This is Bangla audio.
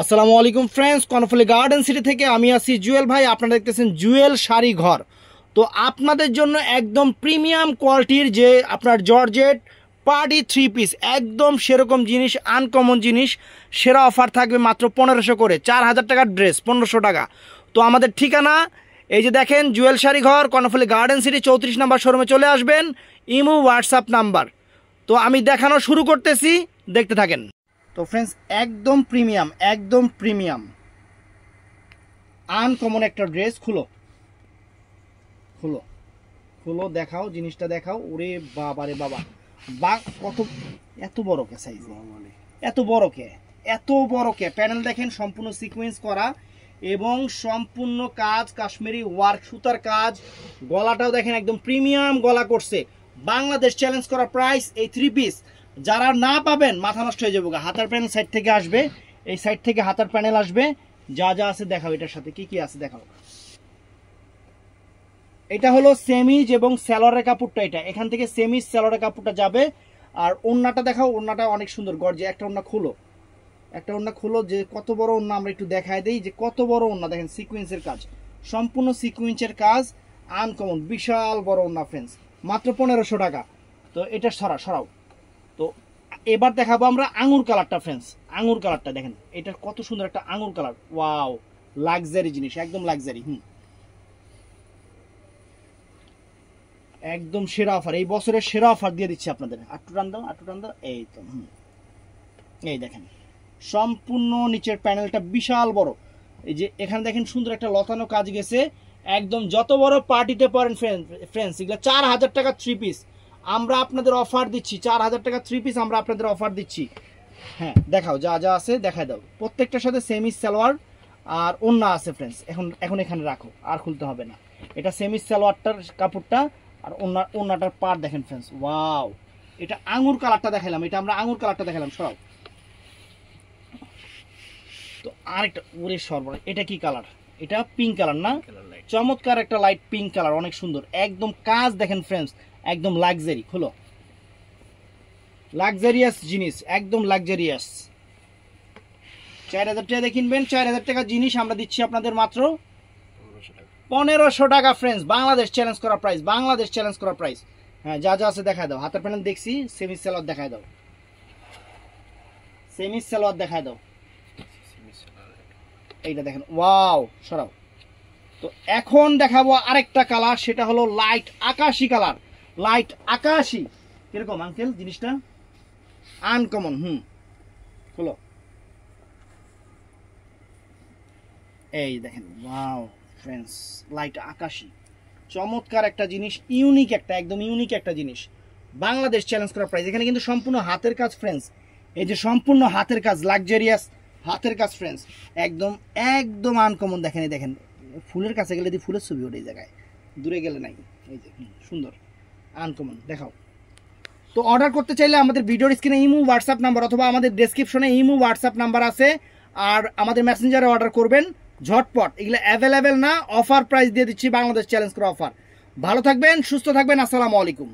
আসসালামু আলাইকুম ফ্রেন্ডস, কর্ণফুলী গার্ডেন সিটি থেকে আমি আছি জুয়েল ভাই। আপনারা দেখতেছেন জুয়েল শাড়ি ঘর। তো আপনাদের জন্য একদম প্রিমিয়াম কোয়ালিটির যে আপনার জর্জেট পার্টি থ্রি পিস, একদম সেরকম জিনিস, আনকমন জিনিস, সেরা অফার থাকবে মাত্র 1500 করে। 4000 টাকার ড্রেস 1500 টাকা। তো আমাদের ঠিকানা এই যে দেখেন, জুয়েল শাড়ি ঘর, কর্ণফুলী গার্ডেন সিটি 34 নম্বর শোরুমে চলে আসবেন। Imo WhatsApp number. তো আমি দেখানো শুরু করতেছি, দেখতে থাকেন। তো ফ্রেন্ডস, একদম প্রিমিয়াম আনকমন একটা ড্রেস। খুলো খুলো খুলো, দেখাও জিনিসটা, দেখাও। ওরে বাবা রে বাবা, কত এত বড় কে সাইজ, এত বড় কে প্যানেল দেখেন, সম্পূর্ণ সিকোয়েন্স করা এবং সম্পূর্ণ কাজ কাশ্মীরি ওয়ার্ক, সুতার কাজ। গলাটাও দেখেন একদম প্রিমিয়াম গলা করছে। বাংলাদেশ চ্যালেঞ্জ করা প্রাইস। এই থ্রি পিস যারা না পাবেন মাথা নষ্ট হয়ে যাবো। হাতার প্যানেল সাইড থেকে আসবে, এই সাইড থেকে হাতার প্যানেল আসবে। যা যা আছে দেখাও, এটার সাথে কি কি আছে দেখাও। এটা হলো সেমিজ এবং স্যালোয়ারের কাপড়টা, এটা এখান থেকে সেমিজ স্যালোয়ারের কাপড়টা যাবে। আর ওড়নাটা দেখাও, ওড়নাটা অনেক সুন্দর গর্জে। একটা ওড়না খুলো, যে কত বড় ওড়না আমরা একটু দেখায় দেই, যে কত বড় ওড়না দেখেন। সিকোয়েন্সের কাজ, সম্পূর্ণ সিকোয়েন্সের কাজ, আনকমন বিশাল বড় ওড়না ফ্রেন্ডস, মাত্র 1500 টাকা। তো এটা সরাও। তো এবার দেখাবো আমরা আঙুর কালারটা ফ্রেন্ডস। আঙুর কালারটা দেখেন, এটার কত সুন্দর একটা আঙুর কালার। ওয়াও, লাক্সারি জিনিস, একদম লাক্সারি। একদম সেরা অফার, এই বছরের সেরা অফার দিয়ে দিচ্ছি আপনাদের। আটটু টান দাও। এই তো এই দেখেন, সম্পূর্ণ নিচের প্যানেলটা বিশাল বড়। এই যে এখানে দেখেন সুন্দর একটা লতানো কাজ গেছে। একদম যত বড় পার্টিতে পারেন ফ্রেন্ডস, এগুলো 4000 টাকা থ্রি পিস আমরা আপনাদের অফার দিচ্ছি। 4000 টাকা থ্রি পিস আমরা আপনাদের অফার দিচ্ছি। হ্যাঁ, দেখাও যা যা আছে দেখায় দাও। প্রত্যেকটার সাথে সেমি সালোয়ার আর ওড়না আছে ফ্রেন্ডস। এখন এখানে রাখো, আর খুলতে হবে না। এটা সেমি সালোয়ারটার কাপড়টা, আর ওড়নাটার পার দেখেন ফ্রেন্ডস। ওয়াও, এটা আঙুর কালারটা দেখালাম, এটা আমরা আঙুর কালারটা দেখালাম। সব তো আরেকটা, ওরে সর্বনাশ, এটা কি কালার? এটা পিঙ্ক কালার না? চমৎকার একটা লাইট পিঙ্ক কালার, অনেক সুন্দর। একদম কাজ দেখেন ফ্রেন্ডস, একদম লাক্সারি। খুলো, লাক্সারিয়াস জিনিস, একদম লাক্সারিয়াস। 4000 টাকা কিনবেন, 4000 টাকা জিনিস আমরা দিচ্ছি আপনাদের মাত্র 1500 টাকা ফ্রেন্ডস। বাংলাদেশ চ্যালেঞ্জ করা প্রাইস। হ্যাঁ, যা যা আছে দেখায় দাও। হাতের প্যানেল দেখছি, সেমি সালোয়ার দেখায় দাও। এইটা দেখেন, ওয়াও, সরাও। তো এখন দেখাবো আরেকটা কালার, সেটা হলো লাইট আকাশি কালার। কিরকম আঙ্কেল জিনিসটা? আনকমন। হলো, এই দেখেন, ওয়াও ফ্রেন্ডস, লাইট আকাশি, চমৎকার একটা জিনিস, একদম ইউনিক একটা জিনিস। বাংলাদেশ চ্যালেঞ্জ করা প্রাইস। এখানে কিন্তু সম্পূর্ণ হাতের কাজ ফ্রেন্ডস, এই যে সম্পূর্ণ হাতের কাজ, লাক্সারিয়াস হাতের কাজ ফ্রেন্ডস, একদম আনকমন। দেখেন ফুলের কাছে গেলে যদি ফুলের ছবি ওঠে, এই জায়গায় দূরে গেলে নাই। এই যে সুন্দর আনকমন, দেখাও। তো অর্ডার করতে চাইলে আমাদের ভিডিওর স্ক্রিনে ইমো হোয়াটসঅ্যাপ নাম্বার, অথবা আমাদের ডেসক্রিপশনে ইমো হোয়াটসঅ্যাপ নাম্বার আছে। আর আমাদের মেসেঞ্জারে অর্ডার করবেন ঝটপট। এগুলো অ্যাভেলেবেল না, অফার প্রাইস দিয়ে দিচ্ছি, বাংলাদেশ চ্যালেঞ্জ করা অফার। ভালো থাকবেন, সুস্থ থাকবেন, আসসালামু আলাইকুম।